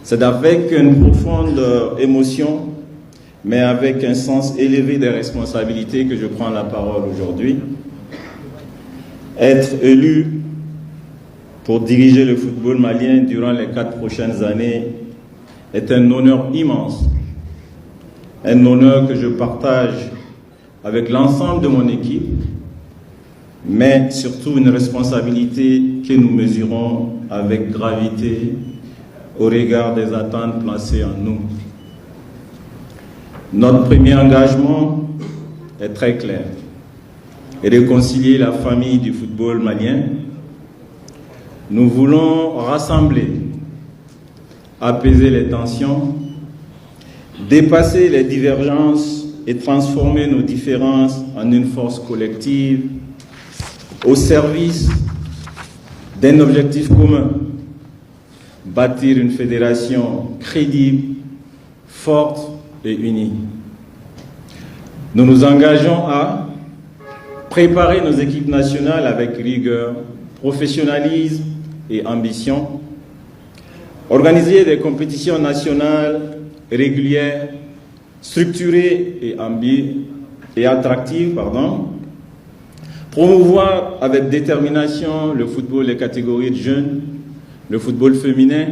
C'est avec une profonde émotion, mais avec un sens élevé des responsabilités que je prends la parole aujourd'hui. Être élu pour diriger le football malien durant les 4 prochaines années est un honneur immense. Un honneur que je partage avec l'ensemble de mon équipe, mais surtout une responsabilité que nous mesurons avec gravité au regard des attentes placées en nous. Notre premier engagement est très clair: réconcilier la famille du football malien. Nous voulons rassembler, apaiser les tensions, dépasser les divergences et transformer nos différences en une force collective au service d'un objectif commun: bâtir une fédération crédible, forte et unie. Nous nous engageons à préparer nos équipes nationales avec rigueur, professionnalisme et ambition, organiser des compétitions nationales régulières, structurées et attractives, promouvoir avec détermination le football des catégories de jeunes, le football féminin,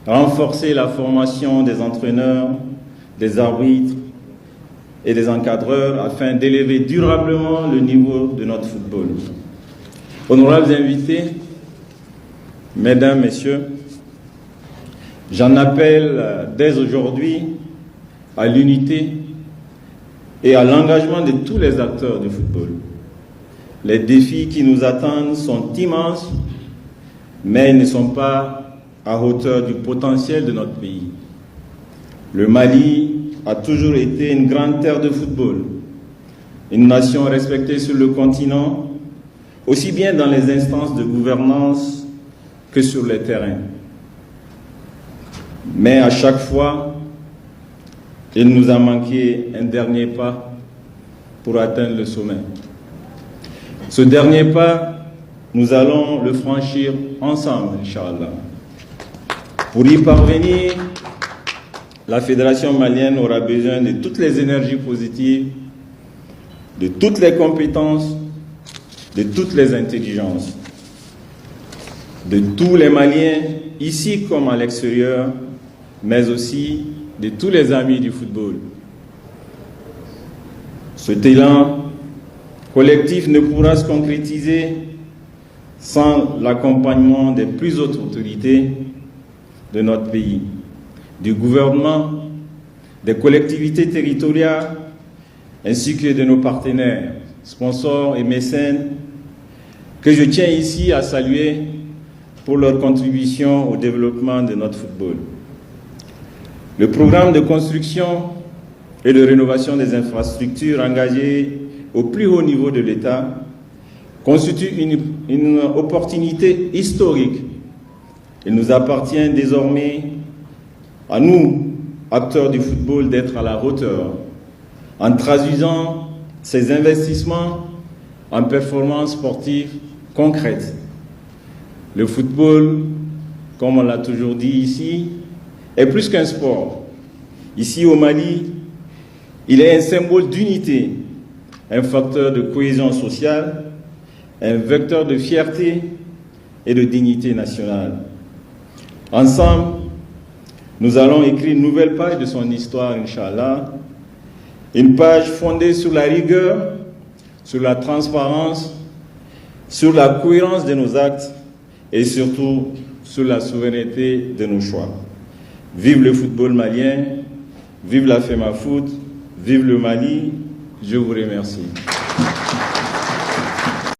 renforcer la formation des entraîneurs, des arbitres et des encadreurs afin d'élever durablement le niveau de notre football. Honorables invités, mesdames, messieurs, j'en appelle dès aujourd'hui à l'unité et à l'engagement de tous les acteurs du football. Les défis qui nous attendent sont immenses, mais ils ne sont pas à hauteur du potentiel de notre pays. Le Mali a toujours été une grande terre de football, une nation respectée sur le continent, aussi bien dans les instances de gouvernance que sur les terrains. Mais à chaque fois, il nous a manqué un dernier pas pour atteindre le sommet. Ce dernier pas, nous allons le franchir ensemble, Inch'Allah. Pour y parvenir, la Fédération malienne aura besoin de toutes les énergies positives, de toutes les compétences, de toutes les intelligences, de tous les Maliens, ici comme à l'extérieur, mais aussi de tous les amis du football. Cet élan collectif ne pourra se concrétiser sans l'accompagnement des plus hautes autorités de notre pays, du gouvernement, des collectivités territoriales, ainsi que de nos partenaires, sponsors et mécènes, que je tiens ici à saluer pour leur contribution au développement de notre football. Le programme de construction et de rénovation des infrastructures engagé au plus haut niveau de l'État constitue une opportunité historique. Il nous appartient désormais, à nous, acteurs du football, d'être à la hauteur, en traduisant ces investissements en performances sportives concrètes. Le football, comme on l'a toujours dit ici, est plus qu'un sport. Ici au Mali, il est un symbole d'unité, un facteur de cohésion sociale, un vecteur de fierté et de dignité nationale. Ensemble, nous allons écrire une nouvelle page de son histoire, Inch'Allah, une page fondée sur la rigueur, sur la transparence, sur la cohérence de nos actes et surtout sur la souveraineté de nos choix. Vive le football malien, vive la FEMAFOOT, vive le Mali, je vous remercie.